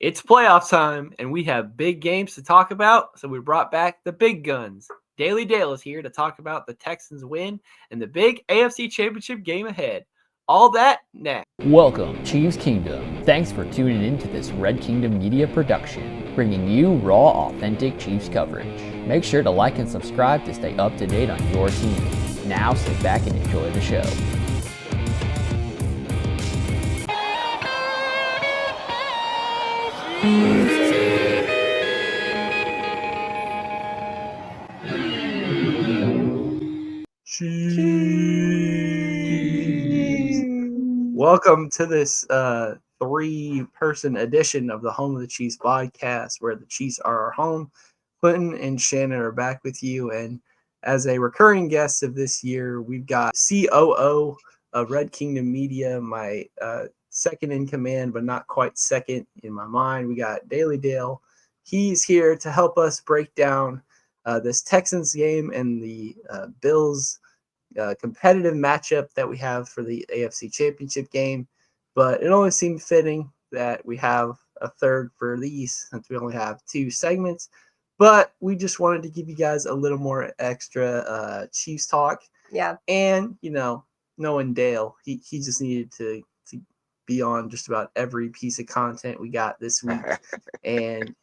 It's playoff time, and we have big games to talk about, so we brought back the big guns. Daily Dale is here to talk about the Texans win and the big AFC Championship game ahead. All that next. Welcome, Chiefs Kingdom. Thanks for tuning in to this Red Kingdom Media production, bringing you raw, authentic Chiefs coverage. Make sure to like and subscribe to stay up to date on your team. Now sit back and enjoy the show. Welcome to this three-person edition of the Home of the Chiefs podcast, where the Chiefs are our home. Clinton and Shannon are back with you, and as a recurring guest of this year, we've got COO of Red Kingdom Media, my second in command, but not quite second in my mind. We got Daily Dale. He's here to help us break down this Texans game and the Bills competitive matchup that we have for the AFC Championship game. But it only seemed fitting that we have a third for these, since we only have two segments. But we just wanted to give you guys a little more extra Chiefs talk. Yeah. And, knowing Dale, he just needed to be on just about every piece of content we got this week. And,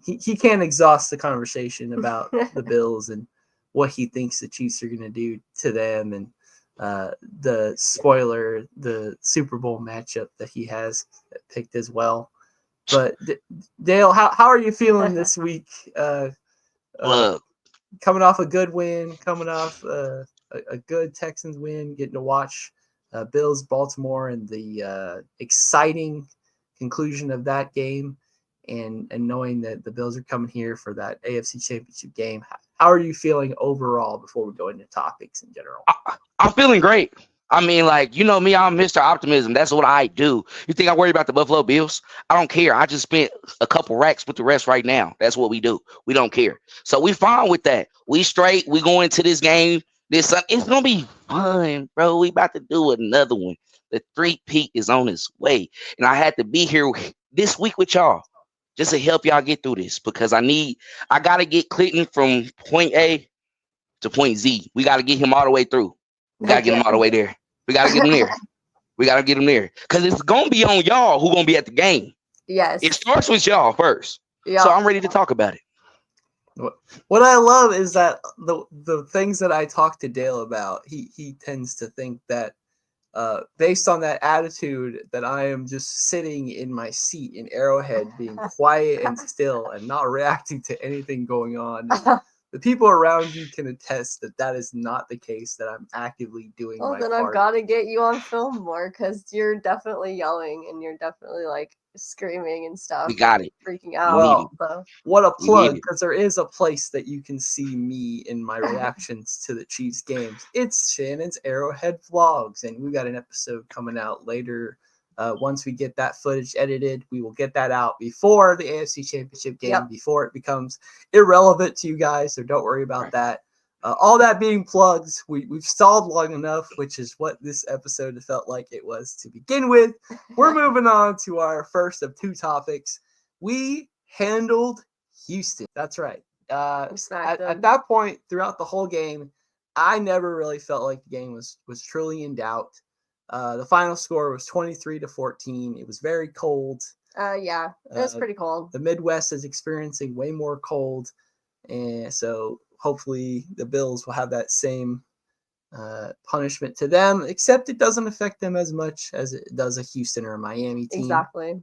he can't exhaust the conversation about the Bills and what he thinks the Chiefs are going to do to them, and the Super Bowl matchup that he has picked as well. But Dale, how are you feeling this week? Coming off a good win, coming off a good Texans win, getting to watch Bills Baltimore and the exciting conclusion of that game, and knowing that the Bills are coming here for that AFC Championship game. How are you feeling overall before we go into topics in general? I'm feeling great. I mean, me, I'm Mr. Optimism. That's what I do. You think I worry about the Buffalo Bills? I don't care. I just spent a couple racks with the rest right now. That's what we do. We don't care. So we fine with that. We straight. We go into this game. It's going to be fun, bro. We about to do another one. The three-peat is on its way. And I had to be here this week with y'all just to help y'all get through this, because I got to get Clinton from point A to point Z. We got to get him all the way through. We got to get him all the way there. We got to get him there. We got to get him there. Because it's going to be on y'all who going to be at the game. Yes. It starts with y'all first. Yeah. So I'm ready to talk about it. What I love is that the things that I talk to Dale about, he tends to think that based on that attitude that I am just sitting in my seat in Arrowhead, being quiet and still and not reacting to anything going on. The people around you can attest that is not the case, that I'm actively doing my part. I've got to get you on film more, because you're definitely yelling and you're definitely screaming and stuff. We got it. Freaking out. Well, what a plug, because there is a place that you can see me in my reactions to the Chiefs games. It's Shannon's Arrowhead Vlogs, and we got an episode coming out later. Once we get that footage edited, we will get that out before the AFC Championship game, before it becomes irrelevant to you guys, so don't worry about that. All that being plugs, we've stalled long enough, which is what this episode felt like it was to begin with. We're moving on to our first of two topics. We handled Houston. That's right. At that point, throughout the whole game, I never really felt like the game was truly in doubt. The final score was 23-14. It was very cold. Yeah, it was pretty cold. The Midwest is experiencing way more cold, and so hopefully the Bills will have that same punishment to them, except it doesn't affect them as much as it does a Houston or a Miami team. Exactly.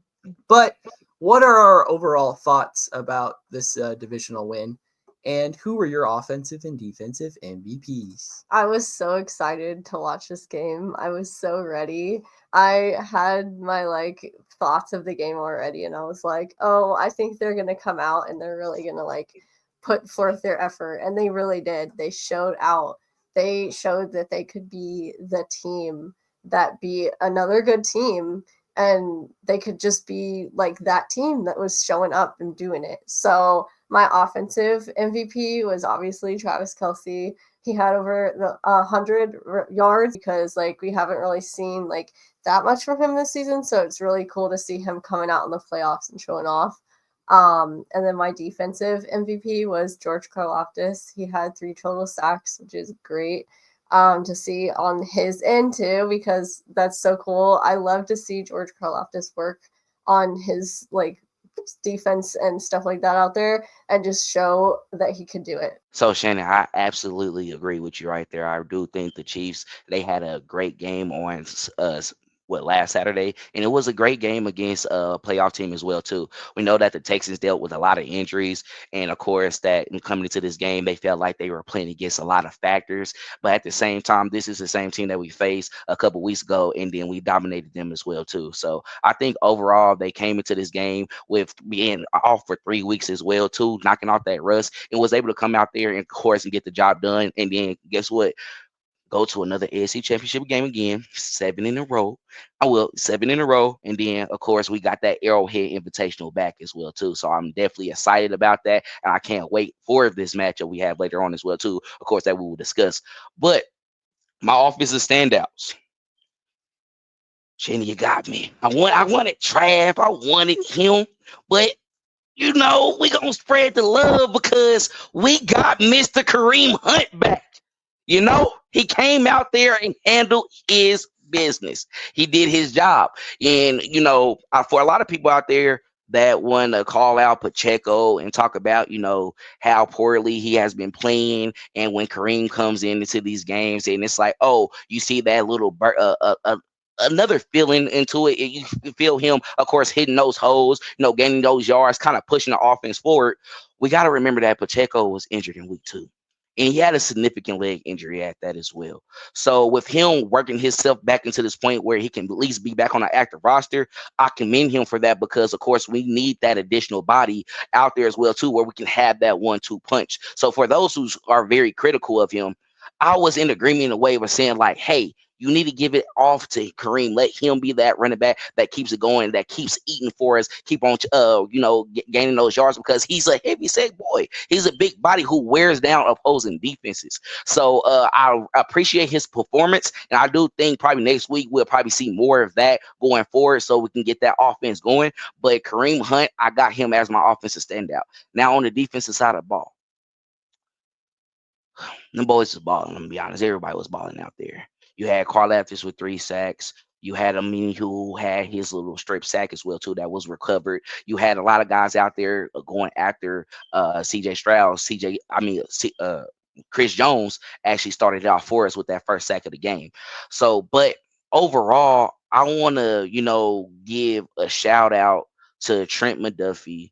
But what are our overall thoughts about this divisional win? And who were your offensive and defensive MVPs? I was so excited to watch this game. I was so ready. I had my thoughts of the game already, and I was like, oh, I think they're going to come out and they're really going to put forth their effort. And they really did. They showed out. They showed that they could be the team that be another good team, and they could just be that team that was showing up and doing it. So my offensive MVP was obviously Travis Kelce. he had over the 100 yards, because like we haven't really seen like that much from him this season. So it's really cool to see him coming out in the playoffs and showing off. And then my defensive MVP was George Karlaftis. He had 3 total sacks, which is great to see on his end too, because that's so cool. I love to see George Karlaftis work on his like defense and stuff like that out there and just show that he could do it. So Shannon, I absolutely agree with you right there. I do think the Chiefs, they had a great game on last Saturday, and it was a great game against a playoff team as well too. We know that the Texans dealt with a lot of injuries, and of course that coming into this game, they felt like they were playing against a lot of factors. But at the same time, this is the same team that we faced a couple weeks ago, and then we dominated them as well too. So I think overall they came into this game with being off for 3 weeks as well too, knocking off that rust, and was able to come out there and of course and get the job done. And then guess what? Go to another AFC Championship game again, 7 in a row. I will 7 in a row, and then of course we got that Arrowhead Invitational back as well too. So I'm definitely excited about that, and I can't wait for this matchup we have later on as well too. Of course that we will discuss. But my offensive standouts. Jenny, you got me. I wanted Trav. I wanted him, but you know we gonna spread the love because we got Mr. Kareem Hunt back. You know, he came out there and handled his business. He did his job. And, you know, for a lot of people out there that want to call out Pacheco and talk about, you know, how poorly he has been playing. And when Kareem comes into these games and it's like, oh, you see that little another feeling into it. You feel him, of course, hitting those holes, you know, gaining those yards, kind of pushing the offense forward. We got to remember that Pacheco was injured in week 2. And he had a significant leg injury at that as well. So with him working himself back into this point where he can at least be back on an active roster, I commend him for that because, of course, we need that additional body out there as well, too, where we can have that 1-2 punch. So for those who are very critical of him, I was in agreement in a way of saying like, hey, you need to give it off to Kareem. Let him be that running back that keeps it going, that keeps eating for us, keep on, gaining those yards because he's a heavy set boy. He's a big body who wears down opposing defenses. So I appreciate his performance, and I do think probably next week we'll probably see more of that going forward so we can get that offense going. But Kareem Hunt, I got him as my offensive standout. Now on the defensive side of the ball, the boys was balling. I'm gonna be honest, everybody was balling out there. You had Karlaftis with 3 sacks. You had Amini who had his little strip sack as well too that was recovered. You had a lot of guys out there going after CJ Stroud. Chris Jones actually started it off for us with that first sack of the game. So, but overall, I want to give a shout out to Trent McDuffie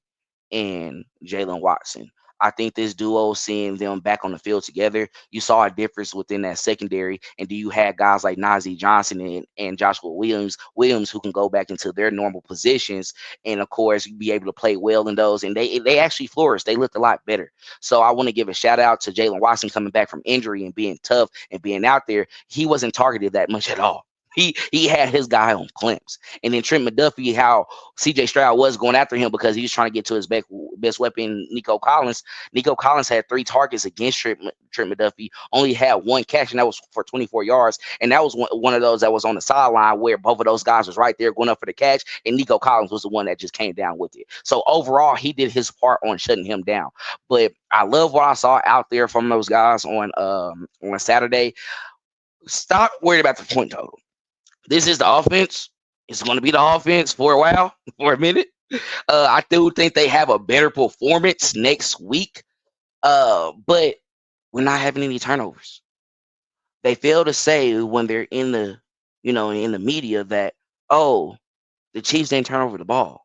and Jalen Watson. I think this duo, seeing them back on the field together, you saw a difference within that secondary. And do you have guys like Najee Johnson and Joshua Williams who can go back into their normal positions and, of course, be able to play well in those. And they actually flourished. They looked a lot better. So I want to give a shout out to Jalen Watson coming back from injury and being tough and being out there. He wasn't targeted that much at all. He had his guy on clamps. And then Trent McDuffie, how CJ Stroud was going after him because he was trying to get to his best weapon, Nico Collins. Nico Collins had 3 targets against Trent McDuffie, only had 1 catch, and that was for 24 yards. And that was one of those that was on the sideline where both of those guys was right there going up for the catch, and Nico Collins was the one that just came down with it. So overall, he did his part on shutting him down. But I love what I saw out there from those guys on Saturday. Stop worrying about the point total. This is the offense. It's going to be the offense for a while, for a minute. I do think they have a better performance next week, but we're not having any turnovers. They fail to say when they're in the media that, oh, the Chiefs didn't turn over the ball.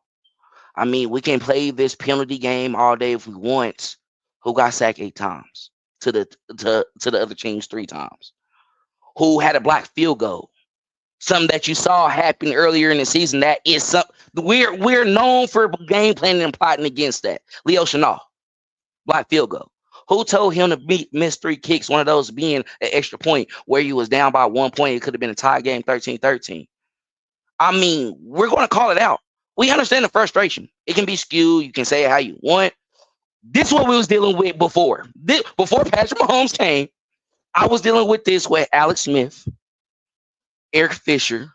I mean, we can play this penalty game all day if we want. Who got sacked 8 times to the other teams 3 times? Who had a blocked field goal? Something that you saw happen earlier in the season. That is something we're known for game planning and plotting against that. Leo Chenal, blocked field goal. Who told him to miss 3 kicks? One of those being an extra point where you was down by 1 point. It could have been a tie game, 13-13. I mean, we're going to call it out. We understand the frustration. It can be skewed. You can say it how you want. This is what we was dealing with before. Before Patrick Mahomes came, I was dealing with this with Alex Smith, Eric Fisher.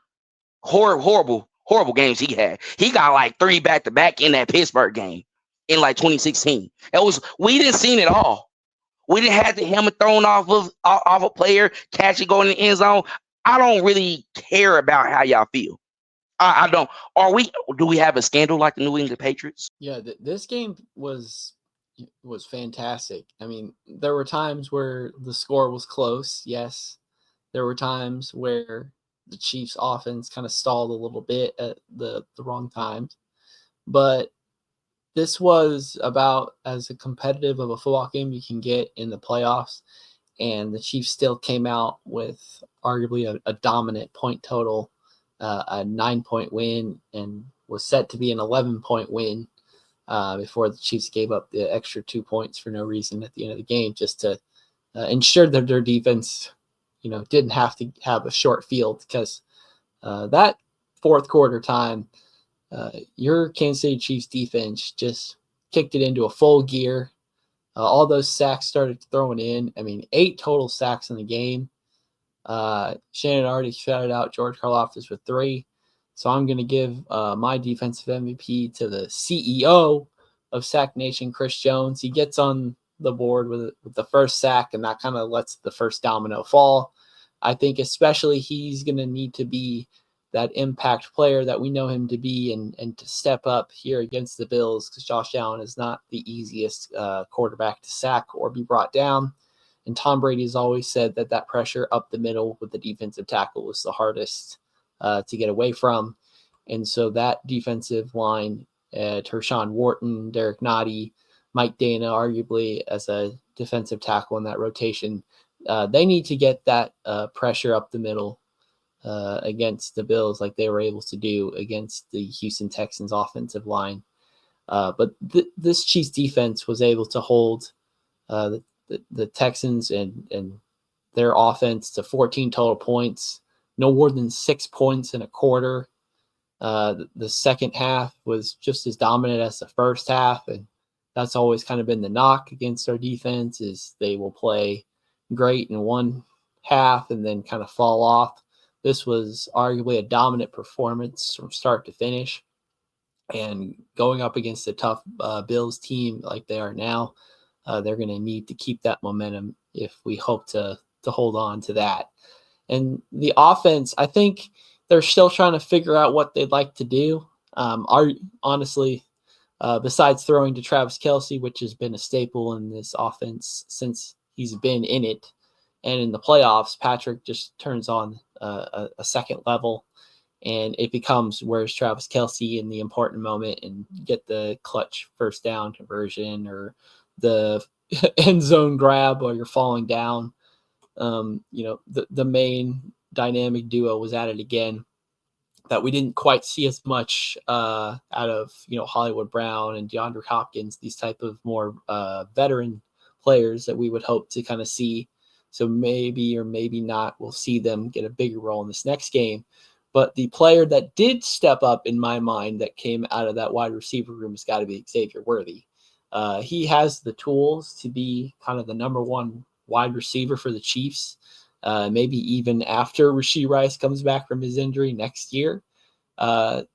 Horrible games he had. He got like 3 back-to-back in that Pittsburgh game in like 2016. We didn't see it all. We didn't have the helmet thrown off a player, catch it going in the end zone. I don't really care about how y'all feel. I don't. Do we have a scandal like the New England Patriots? Yeah, this game was fantastic. I mean, there were times where the score was close. Yes, there were times where the Chiefs' offense kind of stalled a little bit at the wrong times, but this was about as competitive of a football game you can get in the playoffs, and the Chiefs still came out with arguably a dominant point total, a 9-point win, and was set to be an 11-point win before the Chiefs gave up the extra 2 points for no reason at the end of the game, just to ensure that their defense, didn't have to have a short field, because that fourth quarter time, your Kansas City Chiefs defense just kicked it into a full gear. All those sacks started throwing in. I mean, 8 total sacks in the game. Shannon already shouted out George Karlaftis with 3. So I'm going to give my defensive MVP to the CEO of Sack Nation, Chris Jones. He gets on the board with the first sack, and that kind of lets the first domino fall. I think especially he's going to need to be that impact player that we know him to be, and to step up here against the Bills, because Josh Allen is not the easiest quarterback to sack or be brought down. And Tom Brady has always said that pressure up the middle with the defensive tackle was the hardest to get away from. And so that defensive line, Tershawn Wharton, Derek Nottie, Mike Dana, arguably as a defensive tackle in that rotation, they need to get that pressure up the middle against the Bills like they were able to do against the Houston Texans offensive line. But this Chiefs defense was able to hold the Texans and their offense to 14 total points, no more than 6 points in a quarter. The second half was just as dominant as the first half, and that's always kind of been the knock against our defense, is they will play great in one half and then kind of fall off. This was arguably a dominant performance from start to finish, and going up against a tough Bills team like they are now, they're going to need to keep that momentum if we hope to hold on to that. And the offense, I think they're still trying to figure out what they'd like to do. Honestly, besides throwing to Travis Kelce, which has been a staple in this offense since he's been in it, and in the playoffs, Patrick just turns on a second level, and it becomes, where's Travis Kelce in the important moment and get the clutch first down conversion or the end zone grab while you're falling down. The main dynamic duo was at it again that we didn't quite see as much out of, Hollywood Brown and DeAndre Hopkins, these type of more veteran players that we would hope to kind of see. So maybe or maybe not, we'll see them get a bigger role in this next game. But the player that did step up in my mind that came out of that wide receiver room has got to be Xavier Worthy. He has the tools to be kind of the number one wide receiver for the Chiefs, maybe even after Rashee Rice comes back from his injury next year. And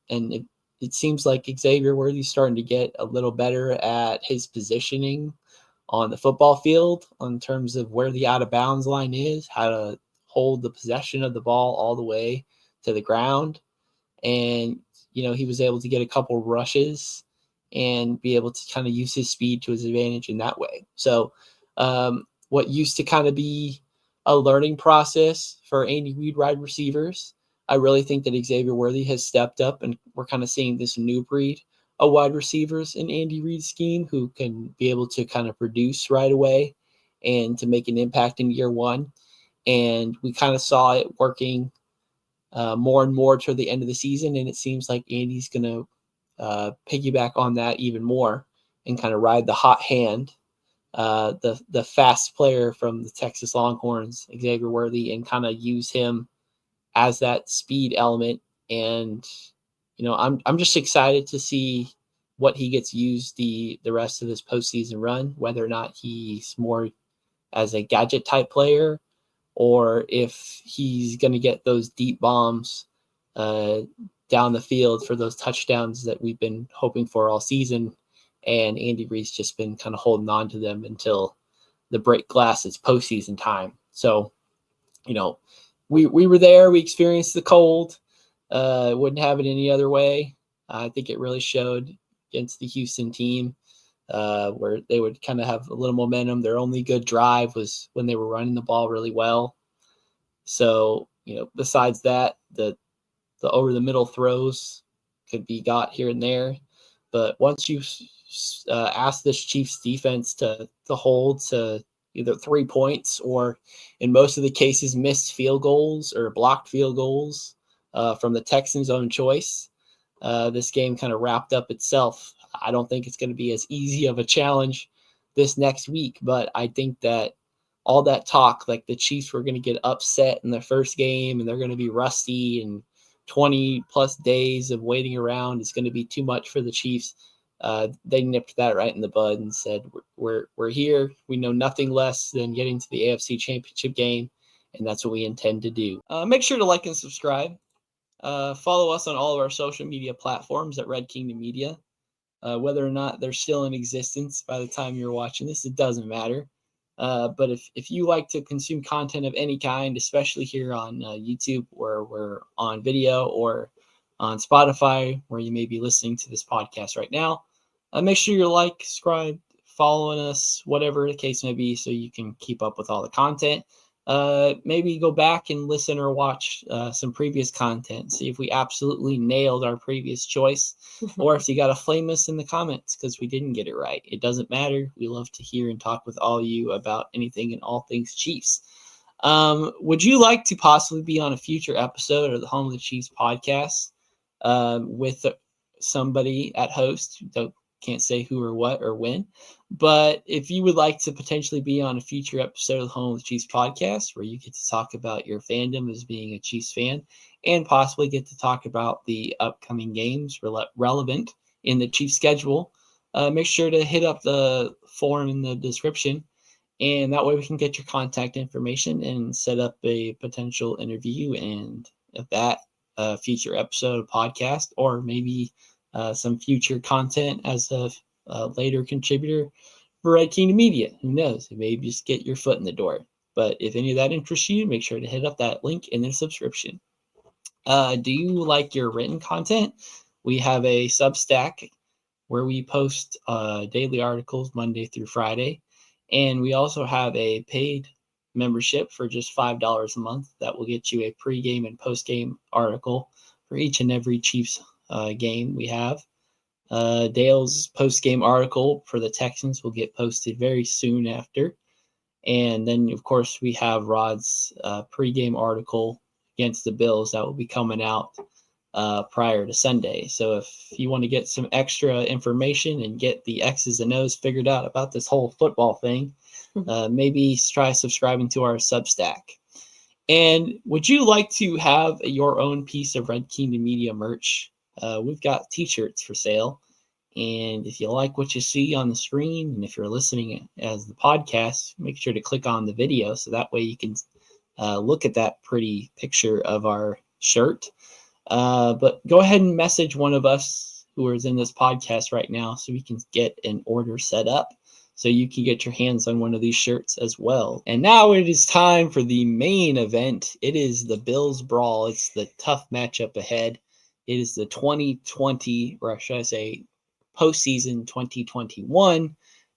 it seems like Xavier Worthy's starting to get a little better at his positioning on the football field in terms of where the out of bounds line is, how to hold the possession of the ball all the way to the ground. And, he was able to get a couple rushes and be able to kind of use his speed to his advantage in that way. So what used to kind of be a learning process for Andy Reid wide receivers, I really think that Xavier Worthy has stepped up, and we're kind of seeing this new breed of wide receivers in Andy Reid's scheme who can be able to kind of produce right away and to make an impact in year one. And we kind of saw it working more and more toward the end of the season, and it seems like Andy's going to piggyback on that even more and kind of ride the hot hand, the fast player from the Texas Longhorns, Xavier Worthy, and kind of use him as that speed element. And I'm just excited to see what he gets used the rest of this postseason run, whether or not he's more as a gadget type player or if he's going to get those deep bombs down the field for those touchdowns that we've been hoping for all season. And Andy Reid's just been kind of holding on to them until the break glass is postseason time. So, we were there. We experienced the cold. Wouldn't have it any other way. I think it really showed against the Houston team where they would kind of have a little momentum. Their only good drive was when they were running the ball really well. So, besides that, the over the middle throws could be got here and there. But once you ask this Chiefs defense to hold to either 3 points or in most of the cases missed field goals or blocked field goals from the Texans' own choice, this game kind of wrapped up itself. I don't think it's going to be as easy of a challenge this next week, but I think that all that talk, like the Chiefs were going to get upset in the first game and they're going to be rusty and 20 plus days of waiting around is going to be too much for the Chiefs. They nipped that right in the bud and said, we're here. We know nothing less than getting to the AFC Championship game, and that's what we intend to do. Make sure to like and subscribe. Follow us on all of our social media platforms at Red Kingdom Media. Whether or not they're still in existence by the time you're watching this, it doesn't matter. But if you like to consume content of any kind, especially here on YouTube where we're on video, or on Spotify where you may be listening to this podcast right now, make sure you're subscribe, following us, whatever the case may be, so you can keep up with all the content. Maybe go back and listen or watch some previous content, see if we absolutely nailed our previous choice, or if you got to flame us in the comments because we didn't get it right. It doesn't matter. We love to hear and talk with all you about anything and all things Chiefs. Would you like to possibly be on a future episode of the Home of the Chiefs podcast with somebody at host? Can't say who or what or when, but if you would like to potentially be on a future episode of the Home of the Chiefs podcast where you get to talk about your fandom as being a Chiefs fan and possibly get to talk about the upcoming games relevant in the Chiefs schedule, make sure to hit up the form in the description, and that way we can get your contact information and set up a potential interview and that future episode of podcast, or maybe some future content as a later contributor for Red Kingdom Media. Who knows? Maybe just get your foot in the door. But if any of that interests you, make sure to hit up that link in the subscription. Do you like your written content? We have a Substack where we post daily articles Monday through Friday. And we also have a paid membership for just $5 a month that will get you a pregame and postgame article for each and every Chiefs game we have. Dale's post-game article for the Texans will get posted very soon after. And then, of course, we have Rod's pre-game article against the Bills that will be coming out prior to Sunday. So if you want to get some extra information and get the X's and O's figured out about this whole football thing, maybe try subscribing to our Substack. And would you like to have your own piece of Red Kingdom Media merch? We've got t-shirts for sale. And if you like what you see on the screen, and if you're listening as the podcast, make sure to click on the video so that way you can look at that pretty picture of our shirt. But go ahead and message one of us who is in this podcast right now so we can get an order set up so you can get your hands on one of these shirts as well. And now it is time for the main event. It is the Bills Brawl. It's the tough matchup ahead. It is the 2020, or should I say, postseason 2021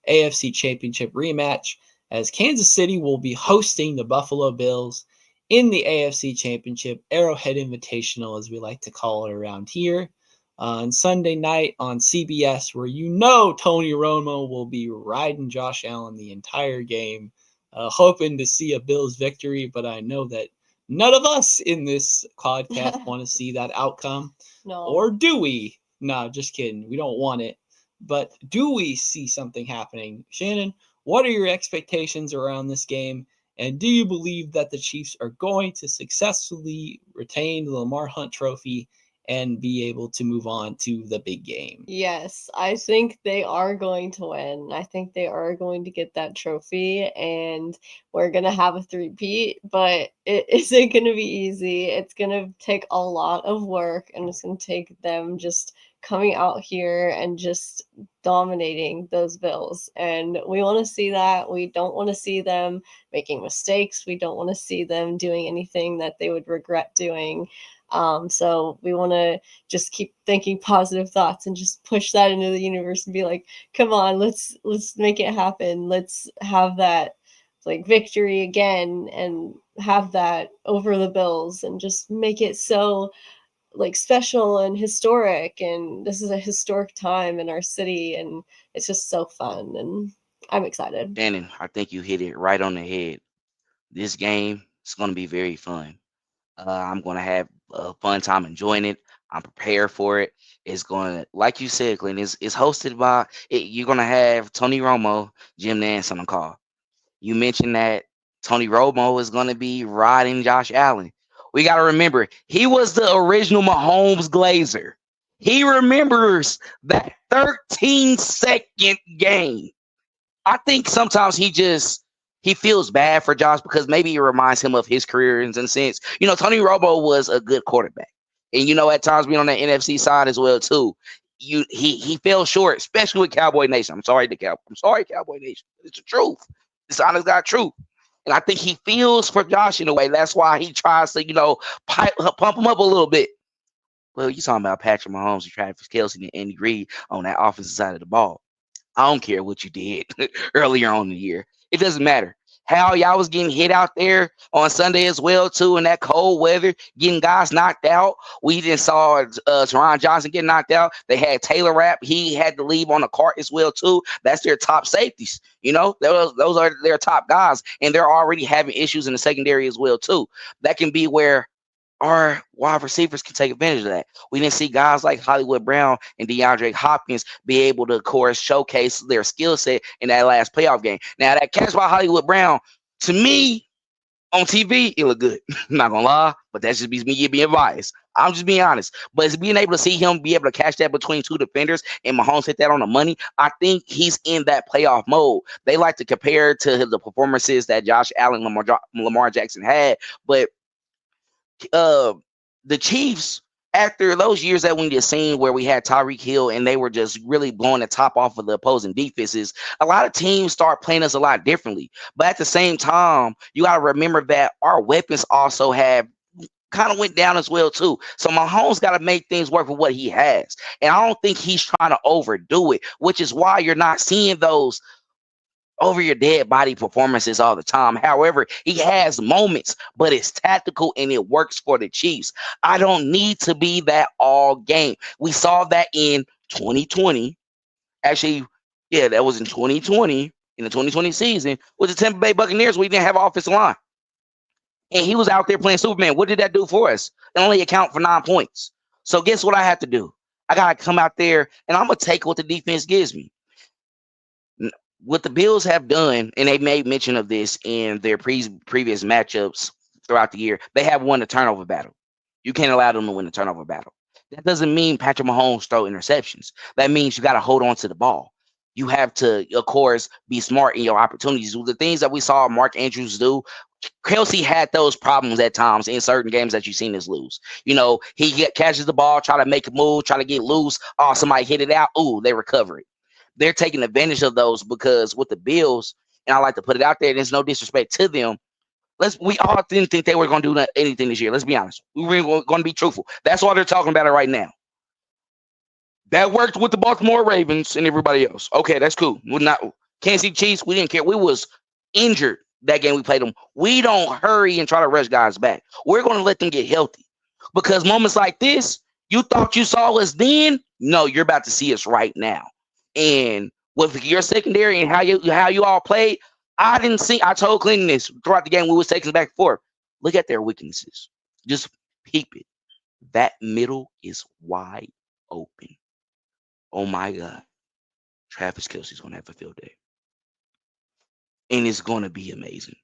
AFC Championship rematch, as Kansas City will be hosting the Buffalo Bills in the AFC Championship Arrowhead Invitational, as we like to call it around here, on Sunday night on CBS, where Tony Romo will be riding Josh Allen the entire game, hoping to see a Bills victory, but I know that none of us in this podcast want to see that outcome. No. Or do we? No, just kidding. We don't want it. But do we see something happening? Shannon, what are your expectations around this game? And do you believe that the Chiefs are going to successfully retain the Lamar Hunt Trophy and be able to move on to the big game. Yes, I think they are going to win. I think they are going to get that trophy, and we're going to have a three-peat, but it isn't going to be easy. It's going to take a lot of work, and it's going to take them just coming out here and just dominating those Bills. And we want to see that. We don't want to see them making mistakes. We don't want to see them doing anything that they would regret doing. So we want to just keep thinking positive thoughts and just push that into the universe and be like, come on, let's make it happen. Let's have that like victory again and have that over the Bills and just make it so like special and historic. And this is a historic time in our city, and it's just so fun, and I'm excited. Shannon, I think you hit it right on the head. This game is going to be very fun. I'm going to have a fun time enjoying it. I'm prepared for it. It's going to, like you said, Clint, it's hosted by, you're going to have Tony Romo, Jim Nantz on the call. You mentioned that Tony Romo is going to be riding Josh Allen. We got to remember, he was the original Mahomes Glazer. He remembers that 13-second game. I think sometimes he feels bad for Josh because maybe it reminds him of his career in a sense. You know, Tony Romo was a good quarterback. And, you know, at times being on the NFC side as well, too. He fell short, especially with Cowboy Nation. I'm sorry, Cowboy Nation. It's the truth. It's honest God truth. And I think he feels for Josh in a way. That's why he tries to, you know, pump him up a little bit. Well, you're talking about Patrick Mahomes and Travis Kelce and Andy Reid on that offensive side of the ball. I don't care what you did earlier on in the year. It doesn't matter. How y'all was getting hit out there on Sunday as well, too, in that cold weather, getting guys knocked out. We then saw Teron Johnson get knocked out. They had Taylor Rapp. He had to leave on the cart as well, too. That's their top safeties. You know, those are their top guys, and they're already having issues in the secondary as well, too. That can be where our wide receivers can take advantage of that. We didn't see guys like Hollywood Brown and DeAndre Hopkins be able to, of course, showcase their skill set in that last playoff game. Now, that catch by Hollywood Brown, to me, on TV, it looked good. I'm not going to lie, but that's just me being biased. I'm just being honest. But it's being able to see him be able to catch that between two defenders and Mahomes hit that on the money. I think he's in that playoff mode. They like to compare to the performances that Josh Allen, Lamar Jackson had, but the Chiefs, after those years that we just seen where we had Tyreek Hill and they were just really blowing the top off of the opposing defenses, a lot of teams start playing us a lot differently. But at the same time, you got to remember that our weapons also have kind of went down as well too. So Mahomes got to make things work for what he has. And I don't think he's trying to overdo it, which is why you're not seeing those over your dead body performances all the time. However, he has moments, but it's tactical and it works for the Chiefs. I don't need to be that all game. We saw that in 2020. Actually, yeah, that was in 2020, in the 2020 season, with the Tampa Bay Buccaneers. We didn't have offensive line. And he was out there playing Superman. What did that do for us? It only account for 9 points. So guess what I have to do? I got to come out there and I'm going to take what the defense gives me. What the Bills have done, and they made mention of this in their previous matchups throughout the year, they have won the turnover battle. You can't allow them to win the turnover battle. That doesn't mean Patrick Mahomes throw interceptions. That means you got to hold on to the ball. You have to, of course, be smart in your opportunities. The things that we saw Mark Andrews do, Kelce had those problems at times in certain games that you've seen us lose. You know, he catches the ball, try to make a move, try to get loose. Oh, somebody hit it out. Ooh, they recover it. They're taking advantage of those because with the Bills, and I like to put it out there, there's no disrespect to them. We all didn't think they were going to do anything this year. Let's be honest. We were going to be truthful. That's why they're talking about it right now. That worked with the Baltimore Ravens and everybody else. Okay, that's cool. We're not Kansas City Chiefs. We didn't care. We was injured that game we played them. We don't hurry and try to rush guys back. We're going to let them get healthy because moments like this, you thought you saw us then. No, you're about to see us right now. And with your secondary and how you all played, I told Clinton this throughout the game. We was taking back and forth. Look at their weaknesses. Just peep it. That middle is wide open. Oh my God. Travis Kelce's going to have a field day. And it's going to be amazing.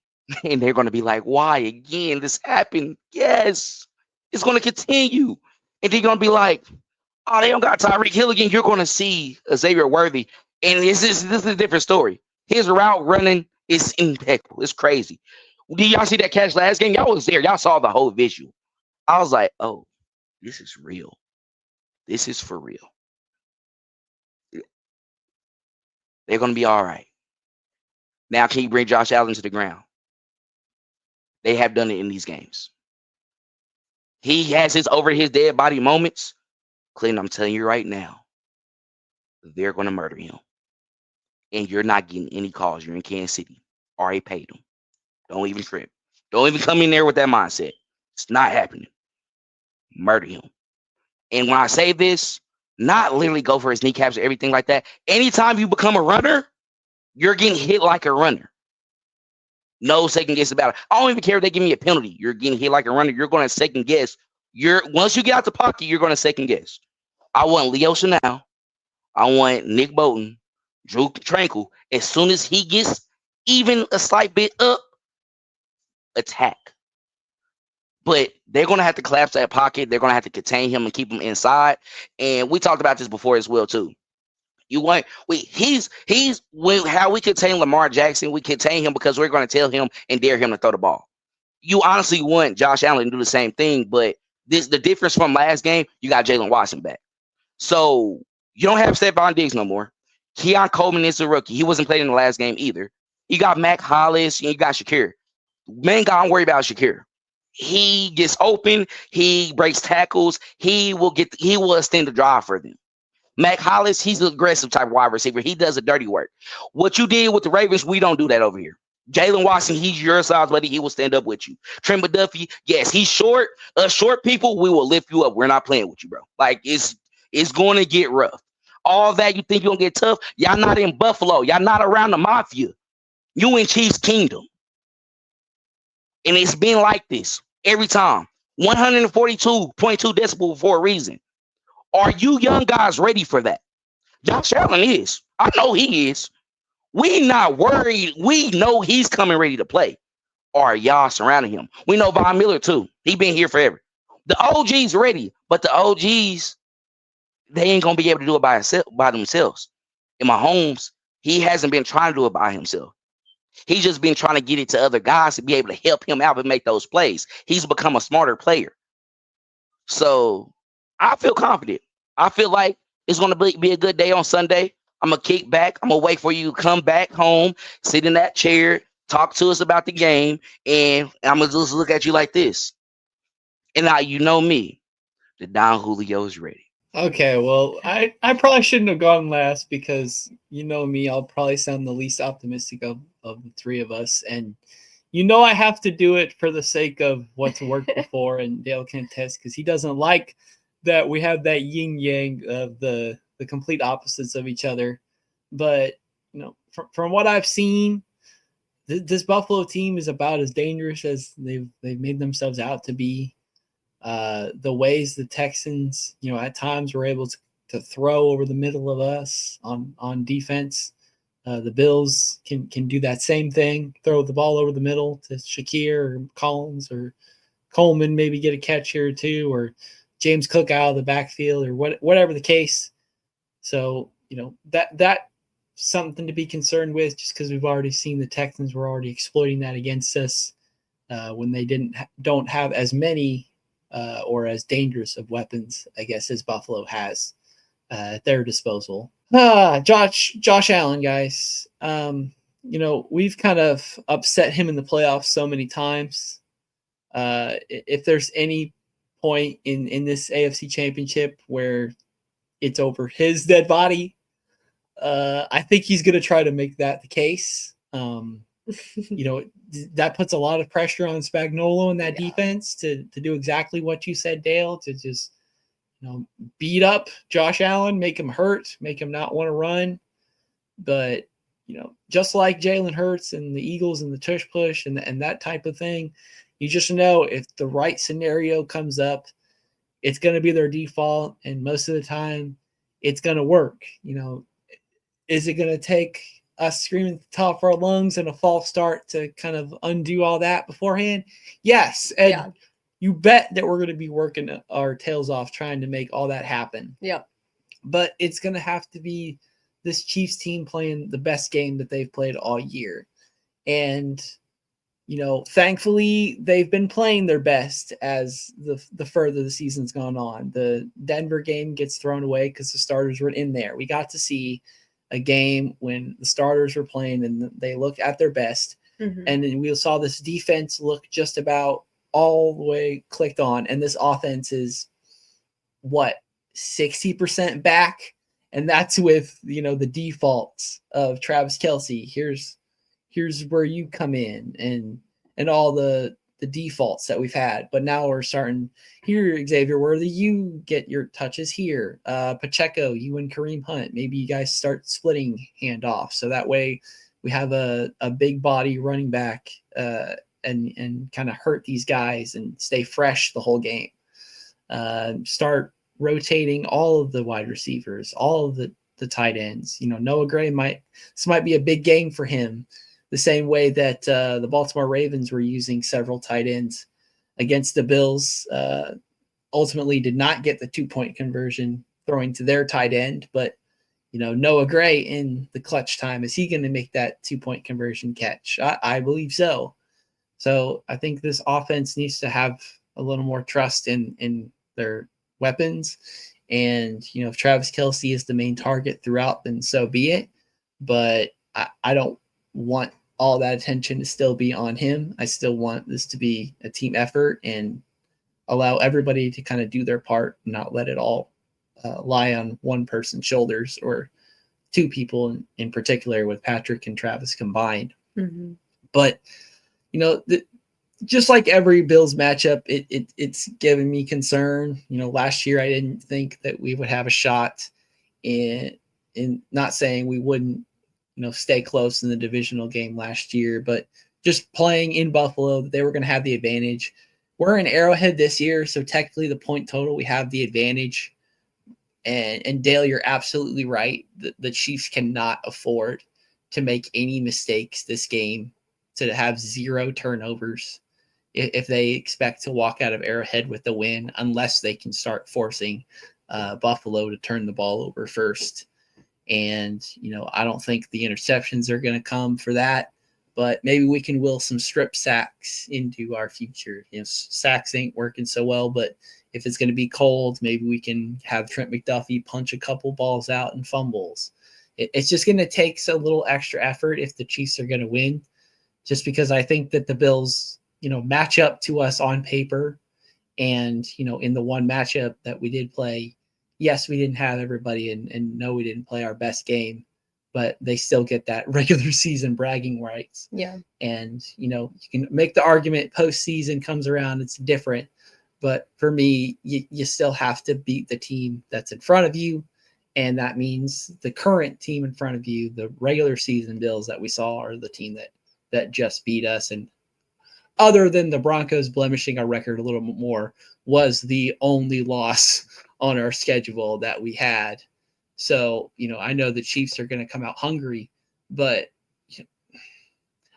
And they're going to be like, why again? This happened. Yes. It's going to continue. And then you're gonna be like, oh, they don't got Tyreek Hill again. You're gonna see Xavier Worthy, and this is a different story. His route running is impeccable. It's crazy. Did y'all see that catch last game? Y'all was there. Y'all saw the whole visual. I was like, oh, this is real. This is for real. They're gonna be all right. Now, can you bring Josh Allen to the ground? They have done it in these games. He has his over his dead body moments. Clinton, I'm telling you right now, they're going to murder him. And you're not getting any calls. You're in Kansas City. Already paid him. Don't even trip. Don't even come in there with that mindset. It's not happening. Murder him. And when I say this, not literally go for his kneecaps or everything like that. Anytime you become a runner, you're getting hit like a runner. No second guess about it. I don't even care if they give me a penalty. You're getting hit like a runner. You're going to second guess. Once you get out the pocket, you're going to second guess. I want Leo Chanel. I want Nick Bolton, Drew Tranquil. As soon as he gets even a slight bit up, attack. But they're going to have to collapse that pocket. They're going to have to contain him and keep him inside. And we talked about this before as well too. He's how we contain Lamar Jackson. We contain him because we're going to tell him and dare him to throw the ball. You honestly want Josh Allen to do the same thing, but the difference from last game, you got Jalen Watson back. So you don't have Stephon Diggs no more. Keon Coleman is a rookie. He wasn't playing in the last game either. You got Mac Hollis and you got Shakir. Man, God, don't worry about Shakir. He gets open. He breaks tackles. He will extend the drive for them. Mac Hollis, he's an aggressive type of wide receiver. He does the dirty work. What you did with the Ravens, we don't do that over here. Jalen Watson, he's your size, buddy. He will stand up with you. Trent McDuffie, yes, he's short. Us short people, we will lift you up. We're not playing with you, bro. Like, it's going to get rough. All that you think you're going to get tough, y'all not in Buffalo. Y'all not around the mafia. You in Chiefs Kingdom. And it's been like this every time. 142.2 decibel for a reason. Are you young guys ready for that? Josh Allen is. I know he is. We not worried. We know he's coming ready to play. Are y'all surrounding him? We know Von Miller too. He been here forever. The OG's ready, but the OGs, they ain't gonna be able to do it by themselves. In Mahomes, he hasn't been trying to do it by himself. He's just been trying to get it to other guys to be able to help him out and make those plays. He's become a smarter player. So I feel confident. I feel like it's going to be a good day on Sunday. I'm going to kick back. I'm going to wait for you to come back home, sit in that chair, talk to us about the game, and I'm going to just look at you like this. And now you know me. The Don Julio is ready. Okay, well, I probably shouldn't have gone last because you know me. I'll probably sound the least optimistic of the three of us. And you know I have to do it for the sake of what's worked before, and Dale can't test because he doesn't like that we have that yin-yang of the complete opposites of each other. But, you know, from what I've seen, this Buffalo team is about as dangerous as they've made themselves out to be. The ways the Texans, you know, at times were able to throw over the middle of us on defense. The Bills can do that same thing, throw the ball over the middle to Shakir or Collins or Coleman, maybe get a catch here or two, or James Cook out of the backfield or whatever the case. So, you know, that's something to be concerned with just because we've already seen the Texans were already exploiting that against us when they don't have as many or as dangerous of weapons, I guess, as Buffalo has at their disposal. Josh Allen, guys. You know, we've kind of upset him in the playoffs so many times. If there's any point in this AFC Championship where it's over his dead body, I think he's going to try to make that the case. You know, that puts a lot of pressure on Spagnuolo and that defense to do exactly what you said, Dale, to just, you know, beat up Josh Allen, make him hurt, make him not want to run. But, you know, just like Jalen Hurts and the Eagles and the tush push and that type of thing, you just know if the right scenario comes up, it's going to be their default. And most of the time it's going to work. You know, is it going to take us screaming at the top of our lungs and a false start to kind of undo all that beforehand? Yes. And you bet that we're going to be working our tails off trying to make all that happen. Yeah. But it's going to have to be this Chiefs team playing the best game that they've played all year. And, thankfully, they've been playing their best as the further the season's gone on. The Denver game gets thrown away because the starters were in there. We got to see a game when the starters were playing and they looked at their best. Mm-hmm. And then we saw this defense look just about all the way clicked on. And this offense is, 60% back? And that's with, the defaults of Travis Kelce. Here's where you come in and all the defaults that we've had. But now we're starting here, Xavier, where do you get your touches here? Pacheco, you and Kareem Hunt, maybe you guys start splitting handoff. So that way we have a big body running back and kind of hurt these guys and stay fresh the whole game. Start rotating all of the wide receivers, all of the tight ends. Noah Gray might be a big game for him, the same way that the Baltimore Ravens were using several tight ends against the Bills. Ultimately did not get the 2-point conversion throwing to their tight end, but Noah Gray in the clutch time, is he going to make that 2-point conversion catch? I believe so. So I think this offense needs to have a little more trust in their weapons. And, if Travis Kelce is the main target throughout, then so be it. But I don't want all that attention to still be on him. I still want this to be a team effort and allow everybody to kind of do their part, not let it all lie on one person's shoulders or two people in particular, with Patrick and Travis combined. Mm-hmm. But, just like every Bills matchup, it's given me concern. Last year I didn't think that we would have a shot in not saying we wouldn't, stay close in the divisional game last year, but just playing in Buffalo, they were going to have the advantage. We're in Arrowhead this year, so technically the point total, we have the advantage. And Dale, you're absolutely right. The Chiefs cannot afford to make any mistakes this game, to have 0 turnovers if they expect to walk out of Arrowhead with the win, unless they can start forcing Buffalo to turn the ball over first. And, I don't think the interceptions are going to come for that, but maybe we can will some strip sacks into our future. Sacks ain't working so well, but if it's going to be cold, maybe we can have Trent McDuffie punch a couple balls out and fumbles. It's just going to take a little extra effort if the Chiefs are going to win, just because I think that the Bills, match up to us on paper. And, in the one matchup that we did play, yes, we didn't have everybody and no, we didn't play our best game, but they still get that regular season bragging rights. Yeah. And, you can make the argument postseason comes around, it's different. But for me, you still have to beat the team that's in front of you. And that means the current team in front of you, the regular season Bills that we saw, are the team that just beat us. And other than the Broncos blemishing our record a little bit more, was the only loss on our schedule that we had. So, I know the Chiefs are going to come out hungry, but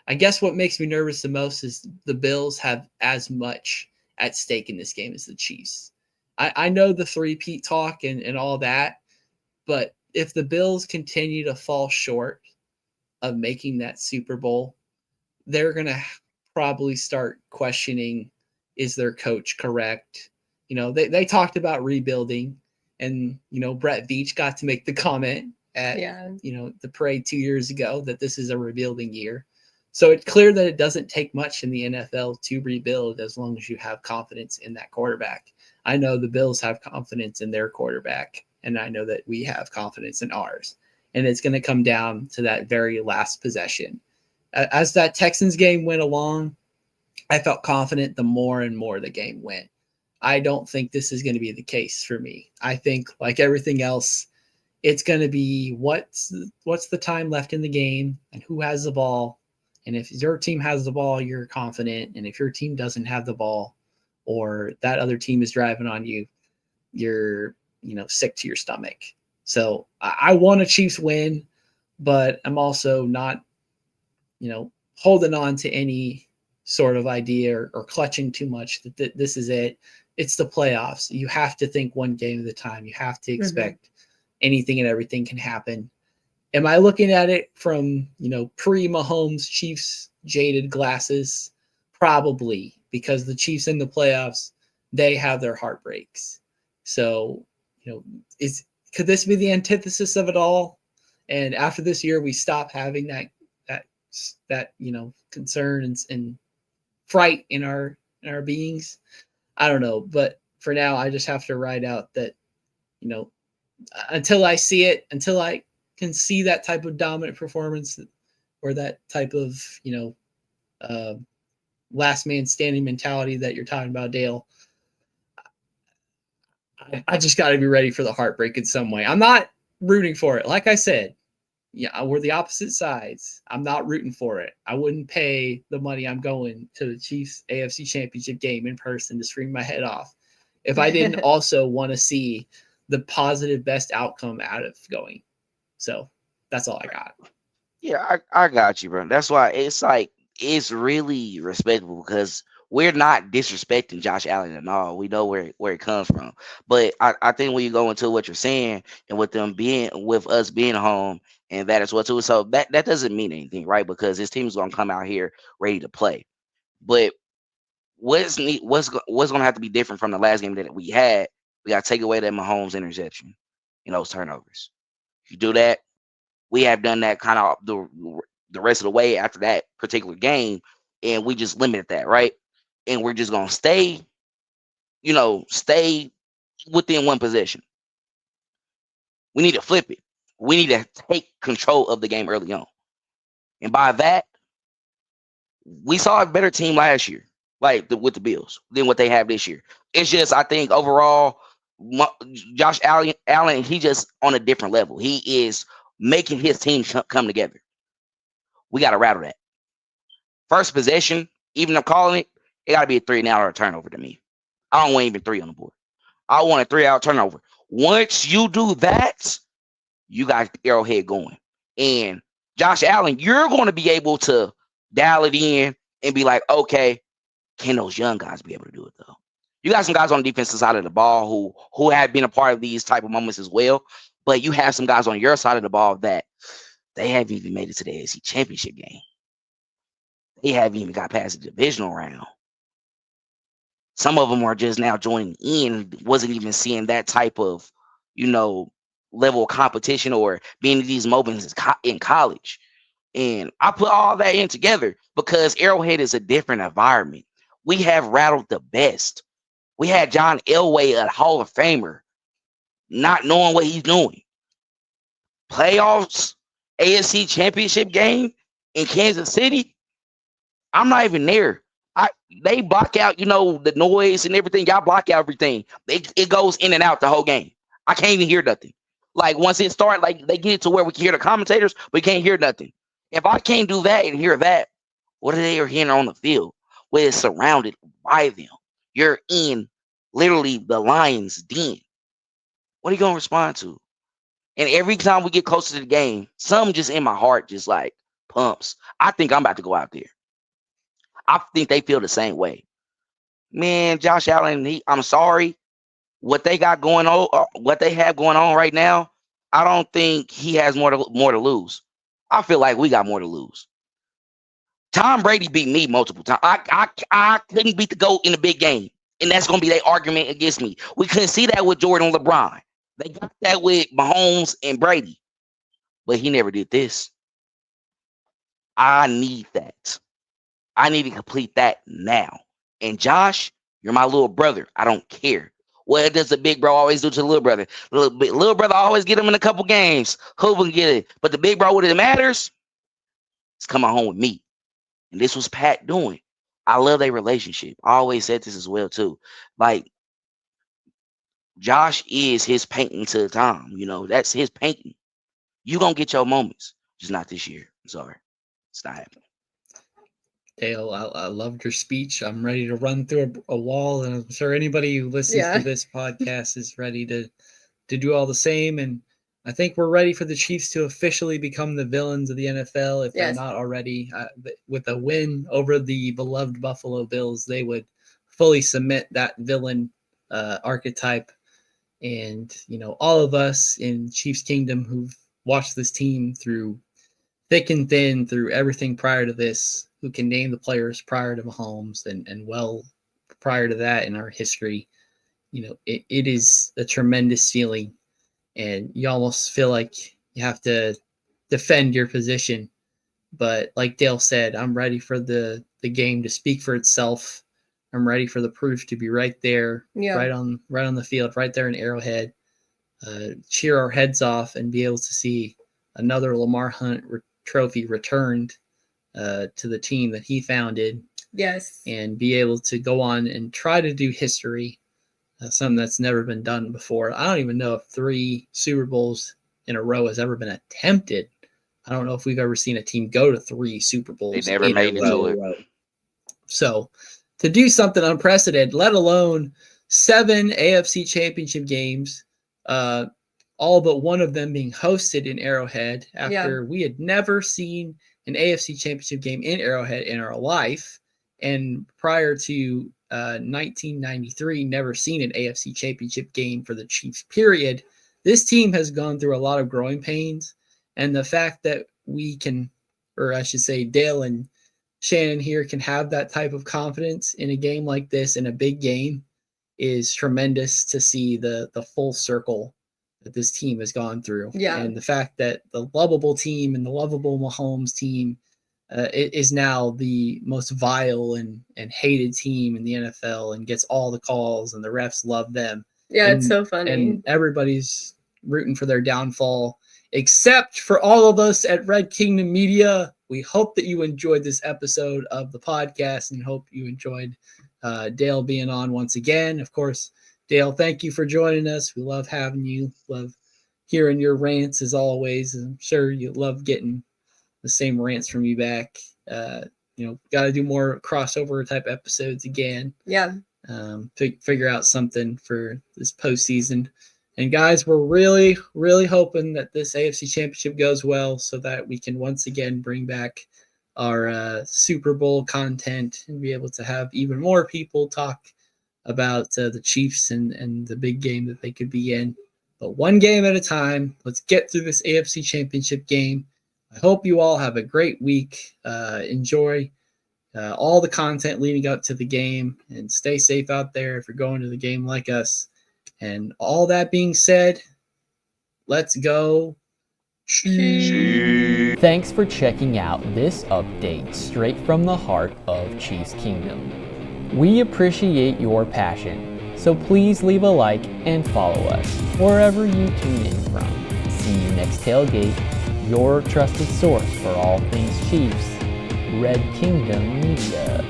I guess what makes me nervous the most is the Bills have as much at stake in this game as the Chiefs. I know the three-peat talk and all that, but if the Bills continue to fall short of making that Super Bowl, they're going to probably start questioning, is their coach correct? They talked about rebuilding, and, Brett Veach got to make the comment at, the parade 2 years ago that this is a rebuilding year. So it's clear that it doesn't take much in the NFL to rebuild as long as you have confidence in that quarterback. I know the Bills have confidence in their quarterback, and I know that we have confidence in ours. And it's going to come down to that very last possession. As that Texans game went along, I felt confident the more and more the game went. I don't think this is going to be the case for me. I think, like everything else, it's going to be what's the time left in the game and who has the ball. And if your team has the ball, you're confident. And if your team doesn't have the ball, or that other team is driving on you, you're, sick to your stomach. So I want a Chiefs win, but I'm also not, holding on to any sort of idea or clutching too much that this is it. It's the playoffs. You have to think one game at a time. You have to expect anything and everything can happen. Am I looking at it from, pre-Mahomes Chiefs jaded glasses? Probably, because the Chiefs in the playoffs, they have their heartbreaks. So, could this be the antithesis of it all? And after this year, we stop having that concern and fright in our beings. I don't know, but for now, I just have to ride out that, until I see it, until I can see that type of dominant performance or that type of, last man standing mentality that you're talking about, Dale. I just got to be ready for the heartbreak in some way. I'm not rooting for it. Like I said, we're the opposite sides. I'm not rooting for it. I wouldn't pay the money I'm going to the Chiefs AFC Championship game in person to scream my head off if I didn't also want to see the positive best outcome out of going. So that's all I got. Yeah, I got you, bro. That's why it's really respectable because we're not disrespecting Josh Allen at all. We know where it comes from. But I think when you go into what you're saying and with us being home and that as well too, so that doesn't mean anything, right? Because this team's gonna come out here ready to play. But what's gonna have to be different from the last game that we had? We gotta take away that Mahomes interception, those turnovers. If you do that, we have done that kind of the rest of the way after that particular game, and we just limited that, right? And we're just gonna stay within one possession. We need to flip it. We need to take control of the game early on. And by that, we saw a better team last year, with the Bills, than what they have this year. It's just, I think overall, Josh Allen, he just on a different level. He is making his team come together. We got to rattle that. First possession, even I'm calling it, it got to be a 3-and-out or a turnover to me. I don't want even 3 on the board. I want a 3-out turnover. Once you do that, you got Arrowhead going. And Josh Allen, you're going to be able to dial it in and be like, okay, can those young guys be able to do it though? You got some guys on the defensive side of the ball who have been a part of these type of moments as well. But you have some guys on your side of the ball that they haven't even made it to the AFC Championship game. They haven't even got past the divisional round. Some of them are just now joining in, wasn't even seeing that type of, level of competition or being in these moments in college. And I put all that in together because Arrowhead is a different environment. We have rattled the best. We had John Elway, a Hall of Famer, not knowing what he's doing. Playoffs, AFC Championship game in Kansas City. I'm not even there. They block out, the noise and everything. Y'all block out everything. It goes in and out the whole game. I can't even hear nothing. Once it starts, they get it to where we can hear the commentators, we can't hear nothing. If I can't do that and hear that, what are they hearing on the field where it's surrounded by them? You're in literally the lion's den. What are you gonna respond to? And every time we get closer to the game, something just in my heart just pumps. I think I'm about to go out there. I think they feel the same way. Man, Josh Allen, I'm sorry. What they got going on, what they have going on right now, I don't think he has more to lose. I feel like we got more to lose. Tom Brady beat me multiple times. I couldn't beat the GOAT in a big game. And that's going to be their argument against me. We couldn't see that with Jordan and LeBron. They got that with Mahomes and Brady. But he never did this. I need that. I need to complete that now. And Josh, you're my little brother. I don't care. What does the big bro always do to the little brother? Little brother always get him in a couple games. Hope we can get it. But the big bro, what it matters, is coming home with me. And this was Pat doing. I love their relationship. I always said this as well, too. Josh is his painting to Tom. That's his painting. You going to get your moments. Just not this year. I'm sorry. It's not happening. Dale, I loved your speech. I'm ready to run through a wall, and I'm sure anybody who listens to this podcast is ready to do all the same. And I think we're ready for the Chiefs to officially become the villains of the NFL if they're not already. With a win over the beloved Buffalo Bills, they would fully cement that villain archetype. And, all of us in Chiefs Kingdom who've watched this team through thick and thin, through everything prior to this, who can name the players prior to Mahomes and well prior to that in our history, it is a tremendous feeling. And you almost feel like you have to defend your position. But like Dale said, I'm ready for the game to speak for itself. I'm ready for the proof to be right there, right on the field, right there in Arrowhead. Cheer our heads off and be able to see another Lamar Hunt trophy returned to the team that he founded. Yes. And be able to go on and try to do history. Something that's never been done before. I don't even know if 3 Super Bowls in a row has ever been attempted. I don't know if we've ever seen a team go to 3 Super Bowls. They never made it to it. So to do something unprecedented, let alone 7 AFC Championship games, all but one of them being hosted in Arrowhead after we had never seen an AFC Championship game in Arrowhead in our life. And prior to 1993, never seen an AFC Championship game for the Chiefs, period. This team has gone through a lot of growing pains. And the fact that we can, or I should say Dale and Shannon here can have that type of confidence in a game like this, in a big game, is tremendous to see the full circle that this team has gone through. Yeah. And the fact that the lovable team and the lovable Mahomes team it is now the most vile and hated team in the NFL and gets all the calls and the refs love them. Yeah, it's so funny. And everybody's rooting for their downfall, except for all of us at Red Kingdom Media. We hope that you enjoyed this episode of the podcast and hope you enjoyed Dale being on once again. Of course, Dale, thank you for joining us. We love having you. Love hearing your rants as always. I'm sure you love getting the same rants from you back. Got to do more crossover type episodes again. Yeah. Figure out something for this postseason. And guys, we're really, really hoping that this AFC Championship goes well so that we can once again bring back our Super Bowl content and be able to have even more people talk about the Chiefs and the big game that they could be in. But one game at a time. Let's get through this AFC Championship game. I hope you all have a great week. Enjoy all the content leading up to the game and stay safe out there if you're going to the game like us. And all that being said, let's go. Chiefs. Thanks for checking out this update straight from the heart of Chiefs Kingdom. We appreciate your passion, so please leave a like and follow us wherever you tune in from. See you next tailgate. Your trusted source for all things Chiefs, Red Kingdom Media.